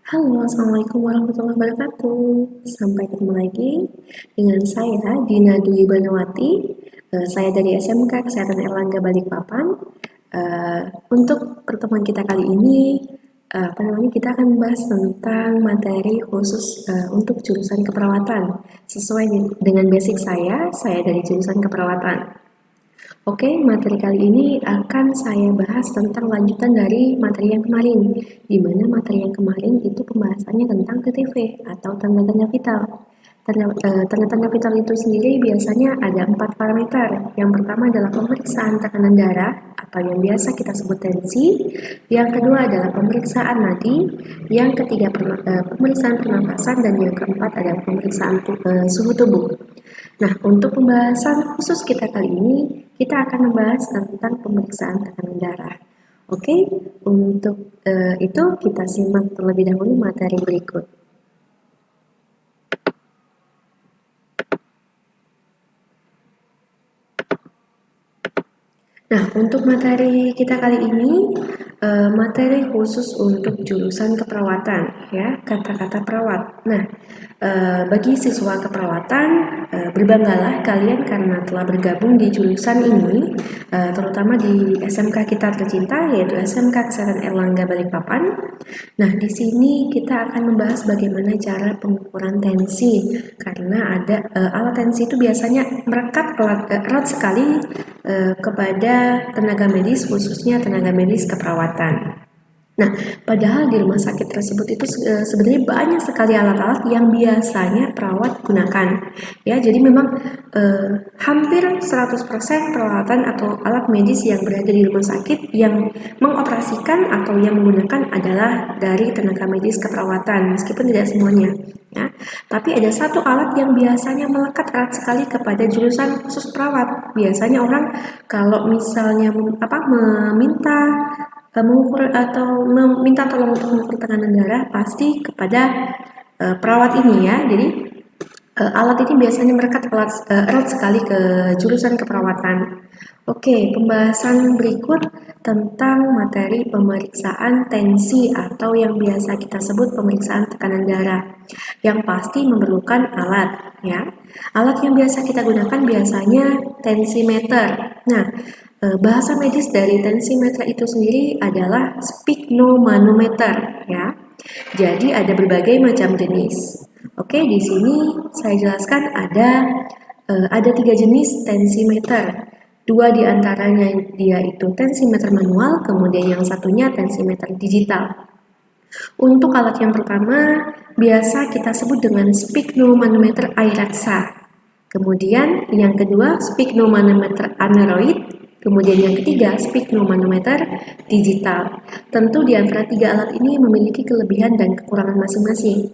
Halo, Assalamualaikum warahmatullahi wabarakatuh. Sampai ketemu lagi dengan saya, Dina Dwi Banawati. Saya dari SMK Kesehatan Erlangga Balikpapan. Untuk pertemuan kita kali ini, kita akan membahas tentang materi khusus untuk jurusan keperawatan. Sesuai dengan basic saya dari jurusan keperawatan. Oke, materi kali ini akan saya bahas tentang lanjutan dari materi yang kemarin, di mana materi yang kemarin itu pembahasannya tentang TTV atau tanda-tanda vital. Tanda-tanda vital itu sendiri biasanya ada 4 parameter. Yang pertama adalah pemeriksaan tekanan darah atau yang biasa kita sebut tensi. Yang kedua adalah pemeriksaan nadi. Yang ketiga pemeriksaan pernafasan dan yang keempat adalah pemeriksaan suhu tubuh. Nah, untuk pembahasan khusus kita kali ini, kita akan membahas tentang pemeriksaan tekanan darah. Oke, untuk itu kita simak terlebih dahulu materi berikut. Nah, untuk materi kita kali ini, materi khusus untuk jurusan keperawatan, ya, kata-kata perawat. Nah, bagi siswa keperawatan, berbanggalah kalian karena telah bergabung di jurusan ini, terutama di SMK kita tercinta, yaitu SMK Kesehatan Erlangga Balikpapan. Nah, di sini kita akan membahas bagaimana cara pengukuran tensi, karena ada alat tensi itu biasanya merekat erat sekali kepada tenaga medis, khususnya tenaga medis keperawatan. Nah, padahal di rumah sakit tersebut itu sebenarnya banyak sekali alat-alat yang biasanya perawat gunakan. Ya, jadi memang hampir 100% peralatan atau alat medis yang berada di rumah sakit yang mengoperasikan atau yang menggunakan adalah dari tenaga medis keperawatan, meskipun tidak semuanya. Ya, tapi ada satu alat yang biasanya melekat erat sekali kepada jurusan khusus perawat. Biasanya orang kalau misalnya meminta mengukur atau meminta tolong untuk mengukur tekanan darah pasti kepada perawat ini, ya. Jadi alat ini biasanya merekat erat sekali ke jurusan keperawatan. Oke, pembahasan berikut tentang materi pemeriksaan tensi atau yang biasa kita sebut pemeriksaan tekanan darah. Yang pasti memerlukan alat, ya. Alat yang biasa kita gunakan biasanya tensimeter. Nah, bahasa medis dari tensimeter itu sendiri adalah sphygmomanometer, ya. Jadi ada berbagai macam jenis. Oke, di sini saya jelaskan ada 3 jenis tensimeter. 2 diantaranya dia itu tensimeter manual, kemudian yang satunya tensimeter digital. Untuk alat yang pertama biasa kita sebut dengan sphygmomanometer air raksa. Kemudian yang kedua sphygmomanometer aneroid. Kemudian yang ketiga, sphygmomanometer digital. Tentu di antara 3 alat ini memiliki kelebihan dan kekurangan masing-masing.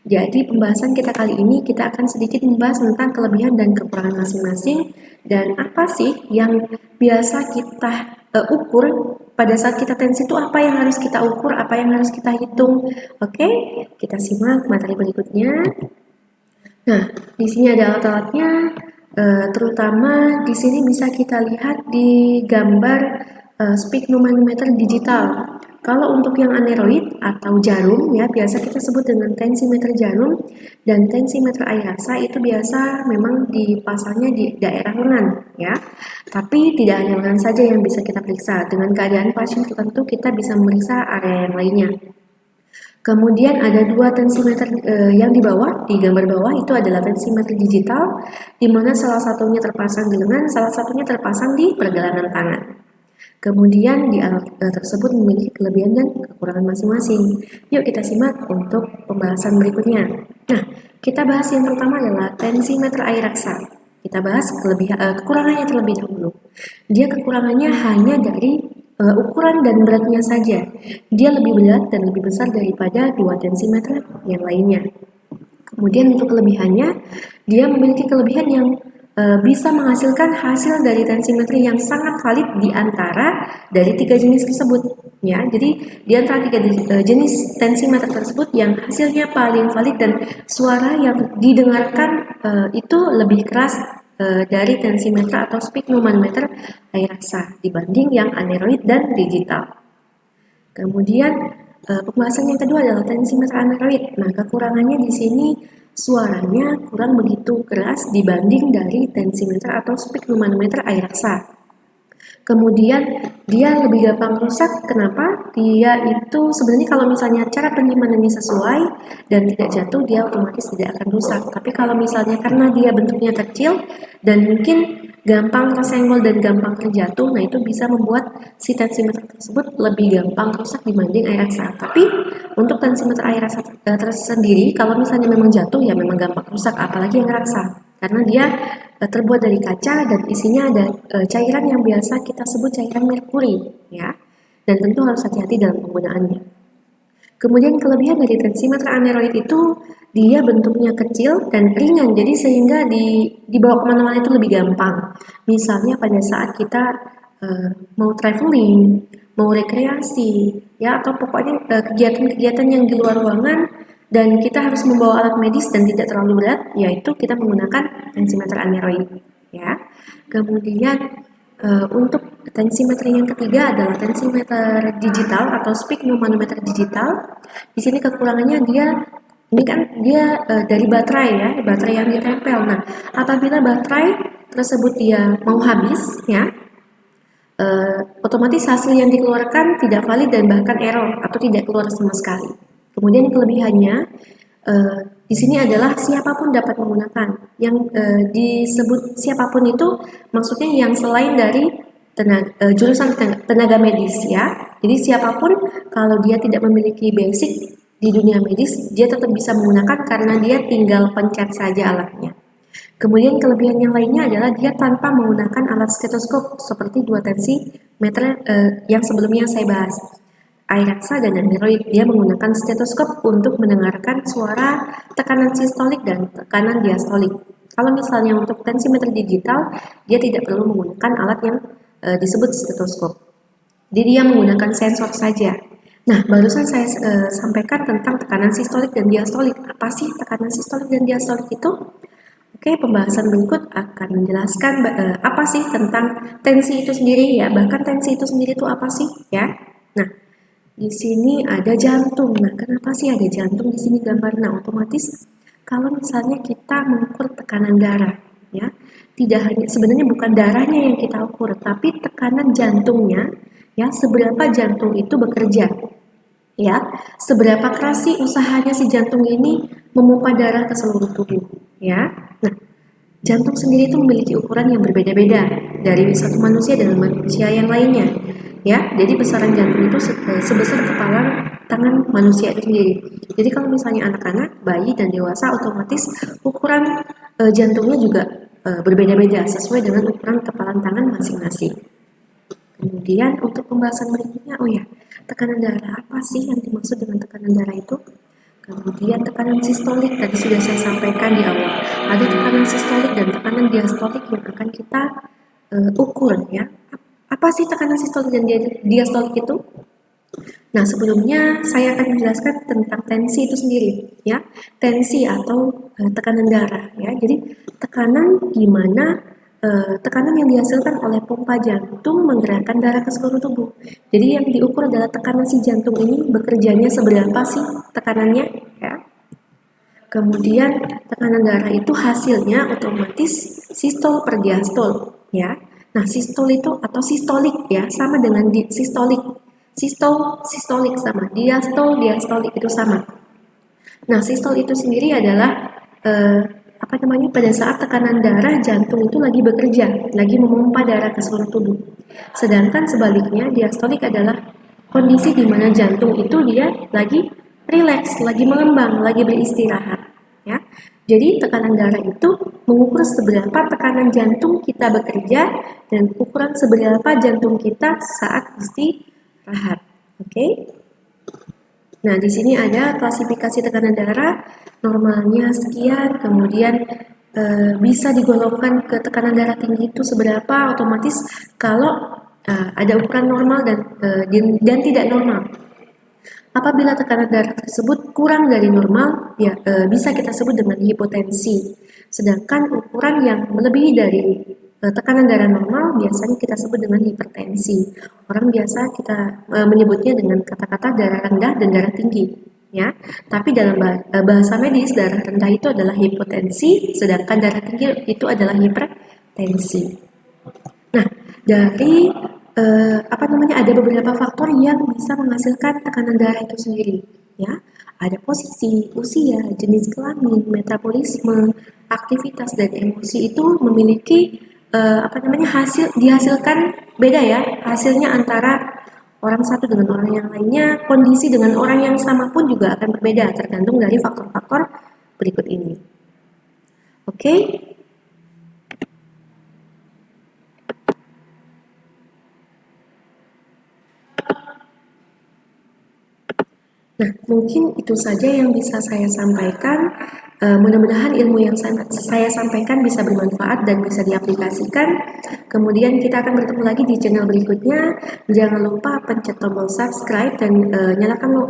Jadi pembahasan kita kali ini kita akan sedikit membahas tentang kelebihan dan kekurangan masing-masing dan apa sih yang biasa kita ukur pada saat kita tensi itu, apa yang harus kita ukur, apa yang harus kita hitung. Oke, kita simak materi berikutnya. Nah, di sini ada alat-alatnya. Terutama di sini bisa kita lihat di gambar sphygmomanometer digital. Kalau untuk yang aneroid atau jarum, ya biasa kita sebut dengan tensimeter jarum dan tensimeter air raksa, itu biasa memang dipasangnya di daerah lengan, ya. Tapi tidak hanya lengan saja yang bisa kita periksa. Dengan keadaan pasien tertentu kita bisa memeriksa area yang lainnya. Kemudian ada 2 tensimeter yang di bawah, di gambar bawah itu adalah tensimeter digital, di mana salah satunya terpasang di lengan, salah satunya terpasang di pergelangan tangan. Kemudian di alat tersebut memiliki kelebihan dan kekurangan masing-masing. Yuk kita simak untuk pembahasan berikutnya. Nah, kita bahas yang pertama adalah tensimeter air raksa. Kita bahas kekurangannya terlebih dahulu. Dia kekurangannya hanya dari ukuran dan beratnya saja. Dia lebih berat dan lebih besar daripada 2 tensimeter yang lainnya. Kemudian untuk kelebihannya, dia memiliki kelebihan yang bisa menghasilkan hasil dari tensimeter yang sangat valid di antara dari 3 jenis tersebut. Ya, jadi di antara 3 jenis tensimeter tersebut yang hasilnya paling valid dan suara yang didengarkan itu lebih keras dari tensimeter atau sphygmomanometer air raksa dibanding yang aneroid dan digital. Kemudian pembahasan yang kedua adalah tensimeter aneroid. Nah, kekurangannya di sini suaranya kurang begitu keras dibanding dari tensimeter atau sphygmomanometer air raksa. Kemudian dia lebih gampang rusak. Kenapa? Dia itu sebenarnya kalau misalnya cara penyimpanannya sesuai dan tidak jatuh, dia otomatis tidak akan rusak. Tapi kalau misalnya karena dia bentuknya kecil dan mungkin gampang tersenggol dan gampang terjatuh, nah itu bisa membuat si tensimeter tersebut lebih gampang rusak dibanding air raksa. Tapi untuk tensimeter air raksa tersendiri, kalau misalnya memang jatuh ya memang gampang rusak, apalagi yang raksa. Karena dia terbuat dari kaca dan isinya ada cairan yang biasa kita sebut cairan merkuri, ya. Dan tentu harus hati-hati dalam penggunaannya. Kemudian kelebihan dari tensimeter aneroid itu dia bentuknya kecil dan ringan, jadi sehingga dibawa kemana-mana itu lebih gampang. Misalnya pada saat kita mau traveling, mau rekreasi, ya atau pokoknya kegiatan-kegiatan yang di luar ruangan dan kita harus membawa alat medis dan tidak terlalu berat, yaitu kita menggunakan tensimeter aneroid, ya. Kemudian untuk tensimeter yang ketiga adalah tensimeter digital atau sphygmomanometer digital. Di sini kekurangannya ini kan dia dari baterai ya, baterai yang ditempel. Nah, apabila baterai tersebut dia mau habis ya, otomatis hasil yang dikeluarkan tidak valid dan bahkan error atau tidak keluar sama sekali. Kemudian kelebihannya di sini adalah siapapun dapat menggunakan. Yang disebut siapapun itu maksudnya yang selain dari jurusan tenaga medis ya. Jadi siapapun kalau dia tidak memiliki basic di dunia medis, dia tetap bisa menggunakan karena dia tinggal pencet saja alatnya. Kemudian kelebihan yang lainnya adalah dia tanpa menggunakan alat stetoskop seperti dua tensimeter yang sebelumnya saya bahas. Air raksa dan aneroid, dia menggunakan stetoskop untuk mendengarkan suara tekanan sistolik dan tekanan diastolik. Kalau misalnya untuk tensimeter digital, dia tidak perlu menggunakan alat yang disebut stetoskop. Jadi dia menggunakan sensor saja. Nah, barusan saya sampaikan tentang tekanan sistolik dan diastolik. Apa sih tekanan sistolik dan diastolik itu? Oke, pembahasan berikut akan menjelaskan apa sih tentang tensi itu sendiri ya. Bahkan tensi itu sendiri itu apa sih ya? Nah, di sini ada jantung. Nah, kenapa sih ada jantung di sini gambarnya? Otomatis kalau misalnya kita mengukur tekanan darah, ya, tidak hanya sebenarnya bukan darahnya yang kita ukur, tapi tekanan jantungnya, ya, seberapa jantung itu bekerja, ya, seberapa keras sih usahanya si jantung ini memompa darah ke seluruh tubuh, ya. Nah, jantung sendiri itu memiliki ukuran yang berbeda-beda dari satu manusia dengan manusia yang lainnya. Ya, jadi besaran jantung itu sebesar kepala tangan manusia itu sendiri. Jadi kalau misalnya anak-anak, bayi dan dewasa otomatis ukuran jantungnya juga berbeda-beda sesuai dengan ukuran kepala tangan masing-masing. Kemudian untuk pembahasan berikutnya, oh ya, tekanan darah apa sih yang dimaksud dengan tekanan darah itu? Kemudian tekanan sistolik tadi sudah saya sampaikan di awal. Ada tekanan sistolik dan tekanan diastolik yang akan kita ukur ya. Apa sih tekanan sistolik dan diastolik itu? Nah, sebelumnya saya akan menjelaskan tentang tensi itu sendiri ya. Tensi atau tekanan darah ya. Jadi tekanan gimana tekanan yang dihasilkan oleh pompa jantung menggerakkan darah ke seluruh tubuh. Jadi yang diukur adalah tekanan si jantung ini bekerjanya seberapa sih tekanannya ya. Kemudian tekanan darah itu hasilnya otomatis sistol per diastol ya. Nah, sistol itu atau sistolik ya sama dengan sistolik. Sistol, sistolik sama. Diastol, diastolik itu sama. Nah, sistol itu sendiri adalah pada saat tekanan darah jantung itu lagi bekerja, lagi memompa darah ke seluruh tubuh. Sedangkan sebaliknya diastolik adalah kondisi di mana jantung itu dia lagi rileks, lagi mengembang, lagi beristirahat. Ya, jadi tekanan darah itu mengukur seberapa tekanan jantung kita bekerja dan ukuran seberapa jantung kita saat istirahat. Oke? Nah, di sini ada klasifikasi tekanan darah, normalnya sekian, kemudian bisa digolongkan ke tekanan darah tinggi itu seberapa, otomatis kalau ada ukuran normal dan tidak normal. Apabila tekanan darah tersebut kurang dari normal, ya bisa kita sebut dengan hipotensi. Sedangkan ukuran yang melebihi dari tekanan darah normal biasanya kita sebut dengan hipertensi. Orang biasa kita menyebutnya dengan kata-kata darah rendah dan darah tinggi, ya. Tapi dalam bahasa medis darah rendah itu adalah hipotensi, sedangkan darah tinggi itu adalah hipertensi. Nah, dari ada beberapa faktor yang bisa menghasilkan tekanan darah itu sendiri, ya. Ada posisi, usia, jenis kelamin, metabolisme, aktivitas dan emosi itu memiliki hasil dihasilkan beda ya, hasilnya antara orang satu dengan orang yang lainnya, kondisi dengan orang yang sama pun juga akan berbeda tergantung dari faktor-faktor berikut ini. Oke. Nah, mungkin itu saja yang bisa saya sampaikan. Mudah-mudahan ilmu yang saya sampaikan bisa bermanfaat dan bisa diaplikasikan. Kemudian kita akan bertemu lagi di channel berikutnya. Jangan lupa pencet tombol subscribe dan nyalakan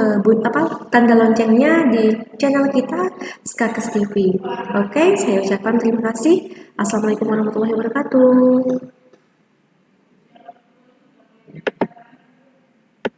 tanda loncengnya di channel kita Skakes TV. Oke, saya ucapkan terima kasih. Assalamualaikum warahmatullahi wabarakatuh.